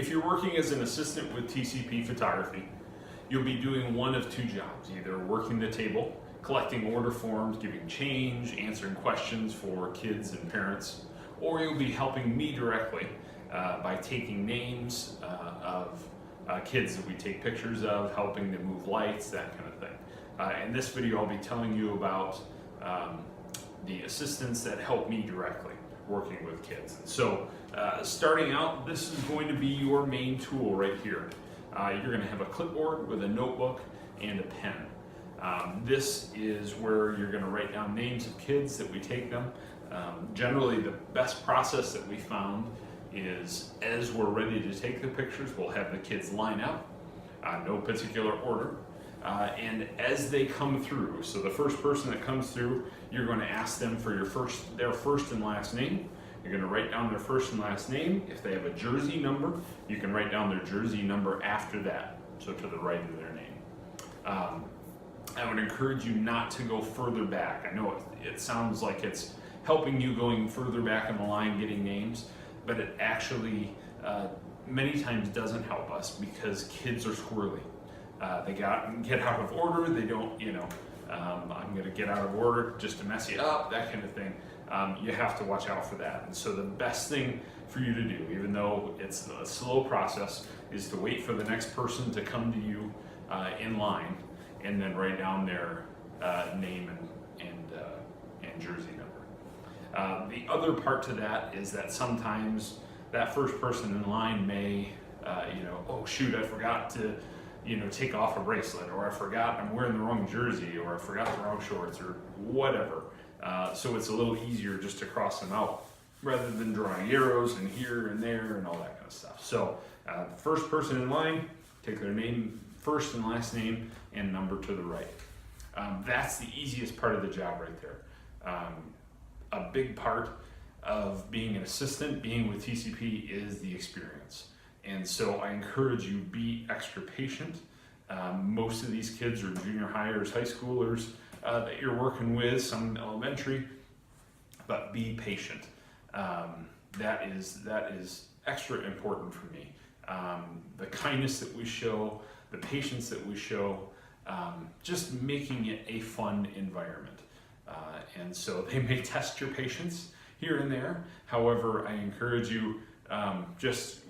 If you're working as an assistant with TCP Photography, you'll be doing one of two jobs, either working the table, collecting order forms, giving change, answering questions for kids and parents, or you'll be helping me directly by taking names of kids that we take pictures of, helping them move lights, that kind of thing. In this video, I'll be telling you about the assistants that help me directly working with kids. So starting out, this is going to be your main tool right here. You're going to have a clipboard with a notebook and a pen. This is where you're going to write down names of kids that we take them. Generally, the best process that we found is as we're ready to take the pictures, we'll have the kids line up, no particular order, and as they come through, so the first person that comes through, you're going to ask them for their first and last name. You're going to write down their first and last name. If they have a jersey number, you can write down their jersey number after that, so to the right of their name. I would encourage you not to go further back. I know it sounds like it's helping you going further back in the line getting names, but it actually many times doesn't help us because kids are squirrely. They get out of order. They don't, I'm going to get out of order just to mess you up, that kind of thing. You have to watch out for that. And so the best thing for you to do, even though it's a slow process, is to wait for the next person to come to you in line and then write down their name and jersey number. The other part to that is that sometimes that first person in line may, oh shoot, I forgot to take off a bracelet, or I forgot I'm wearing the wrong jersey, or I forgot the wrong shorts, or whatever. So it's a little easier just to cross them out rather than drawing arrows and here and there and all that kind of stuff. So first person in line, take their name, first and last name, and number to the right. That's the easiest part of the job right there. A big part of being an assistant, being with TCP, is the experience. And so I encourage you, be extra patient. Most of these kids are junior highers, high schoolers that you're working with, some elementary, but be patient. That is extra important for me. The kindness that we show, the patience that we show, just making it a fun environment. And so they may test your patience here and there. However, I encourage you, just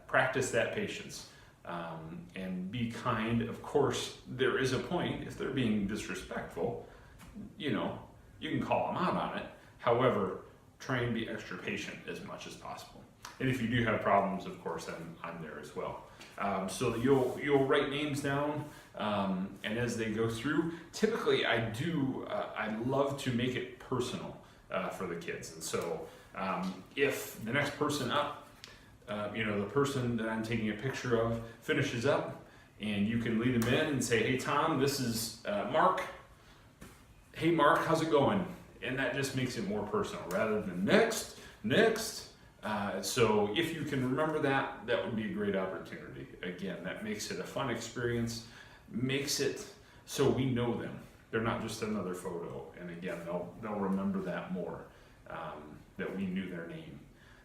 practice that patience, and be kind. Of course, there is a point, if they're being disrespectful, you can call them out on it. However, try and be extra patient as much as possible. And if you do have problems, of course, I'm there as well. So you'll write names down, and as they go through, typically I love to make it personal for the kids. And so if the next person up, the person that I'm taking a picture of finishes up, and you can lead them in and say, hey Tom, this is Mark. Hey Mark, how's it going? And that just makes it more personal rather than next. So if you can remember that would be a great opportunity. Again, that makes it a fun experience, makes it so we know them. They're not just another photo. And again, they'll remember that more, that we knew their name.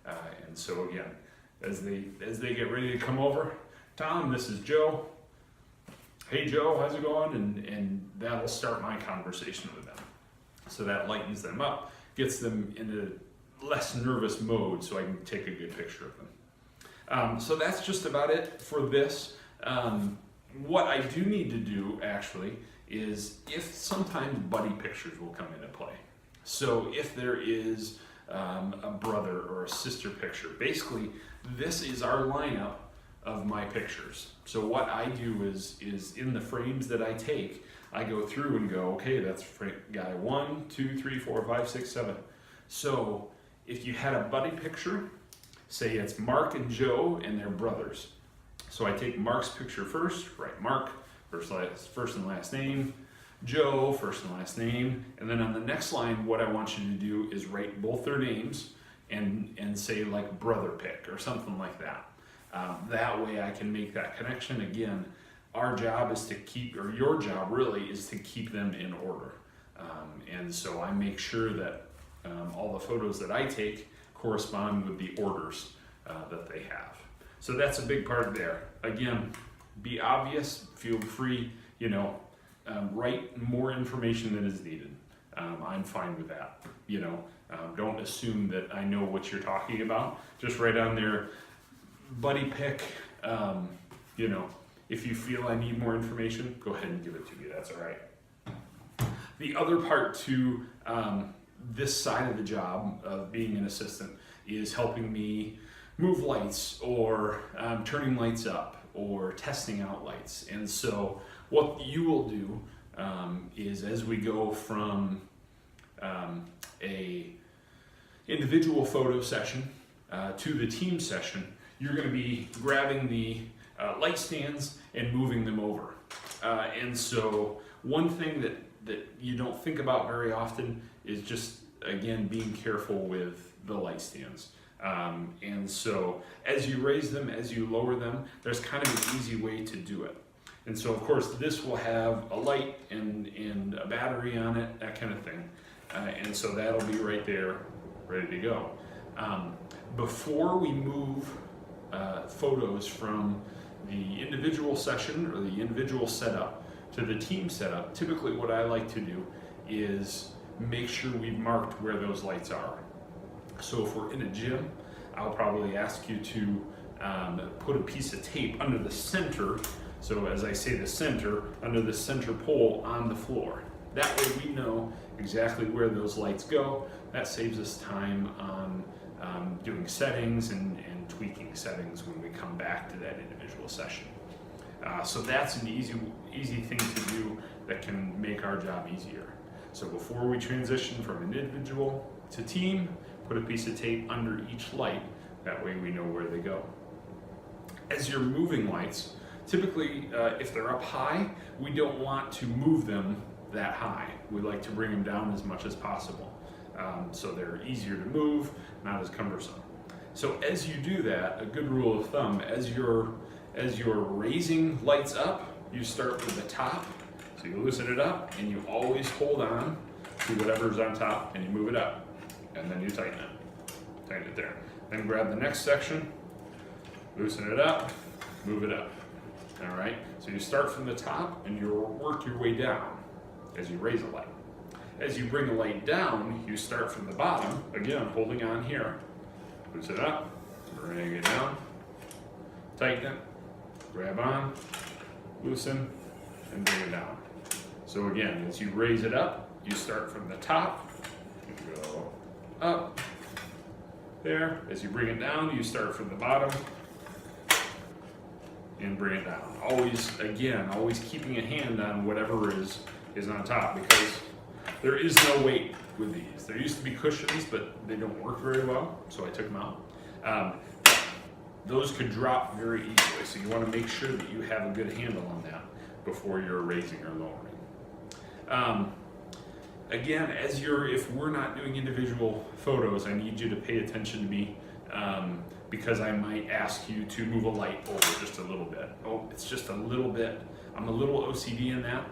And so again, as they get ready to come over, Tom, this is Joe. Hey Joe, how's it going? And that'll start my conversation with them. So that lightens them up, gets them into less nervous mode so I can take a good picture of them. So that's just about it for this. What I do need to do actually is if sometimes buddy pictures will come into play. So if there is a brother or a sister picture, basically this is our lineup of my pictures. So what I do is in the frames that I take, I go through and go, okay, that's guy 1, 2, 3, 4, 5, 6, 7. So if you had a buddy picture, say it's Mark and Joe and they're brothers. So I take Mark's picture first, write Mark, first and last name, Joe, first and last name, and then on the next line, what I want you to do is write both their names and say like brother pick or something like that. That way I can make that connection. Again, our job is to keep, or your job really is to keep them in order. And so I make sure that all the photos that I take correspond with the orders that they have. So that's a big part there. Again, be obvious, feel free, write more information than is needed. I'm fine with that. Don't assume that I know what you're talking about. Just write on there, buddy pick. If you feel I need more information, go ahead and give it to me. That's all right. The other part to this side of the job of being an assistant is helping me move lights or turning lights up or testing out lights. And so what you will do is, as we go from a individual photo session to the team session, you're going to be grabbing the light stands and moving them over. And so one thing that you don't think about very often is just, again, being careful with the light stands. And so as you raise them, as you lower them, there's kind of an easy way to do it. And so, of course, this will have a light and a battery on it, that kind of thing. And so that'll be right there, ready to go. Before we move photos from the individual session or the individual setup to the team setup, typically what I like to do is make sure we've marked where those lights are. So if we're in a gym, I'll probably ask you to put a piece of tape under the center. So as I say the center, under the center pole on the floor. That way we know exactly where those lights go. That saves us time on doing settings and tweaking settings when we come back to that individual session. So that's an easy thing to do that can make our job easier. So before we transition from an individual to team, put a piece of tape under each light. That way we know where they go. As you're moving lights, typically if they're up high, we don't want to move them that high. We like to bring them down as much as possible. So they're easier to move, not as cumbersome. So as you do that, a good rule of thumb, as you're raising lights up, you start with the top. So you loosen it up and you always hold on to whatever's on top and you move it up. And then you tighten it. Tighten it there. Then grab the next section, loosen it up, move it up. All right? So you start from the top and you work your way down as you raise a light. As you bring a light down, you start from the bottom, again, holding on here. Loosen it up, bring it down, tighten it, grab on, loosen, and bring it down. So again, as you raise it up, you start from the top, go up, there. As you bring it down, you start from the bottom, and bring it down. Always keeping a hand on whatever is on top, because there is no weight with these. There used to be cushions, but they don't work very well, so I took them out. Those could drop very easily, so you want to make sure that you have a good handle on that before you're raising or lowering. Again, if we're not doing individual photos, I need you to pay attention to me because I might ask you to move a light over just a little bit. Oh, it's just a little bit. I'm a little OCD in that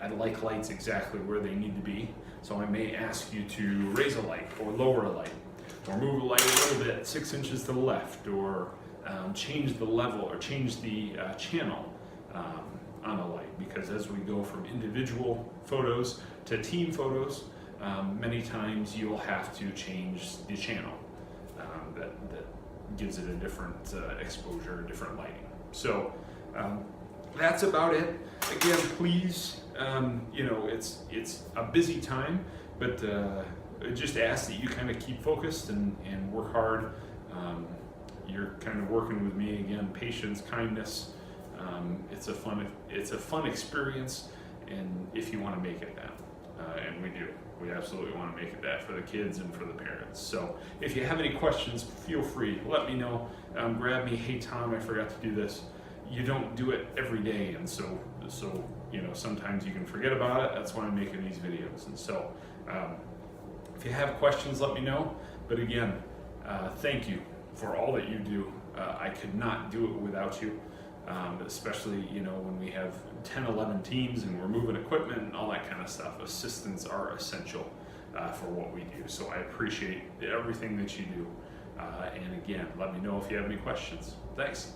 I like lights exactly where they need to be. So I may ask you to raise a light or lower a light or move a light a little bit 6 inches to the left, or change the level or change the channel on a light, because as we go from individual photos to team photos, many times you'll have to change the channel that gives it a different exposure, different lighting. So that's about it. Again, please, it's a busy time, but just ask that you kind of keep focused and work hard. You're kind of working with me again, patience, kindness. It's a fun experience, and if you want to make it that, and we do. We absolutely want to make it that for the kids and for the parents. So if you have any questions, feel free. Let me know. Grab me. Hey, Tom, I forgot to do this. You don't do it every day, and so sometimes you can forget about it. That's why I'm making these videos. And so if you have questions, let me know. But again, thank you for all that you do. I could not do it without you. Especially when we have 10, 11 teams and we're moving equipment and all that kind of stuff. Assistants are essential for what we do. So I appreciate everything that you do. And again, let me know if you have any questions. Thanks.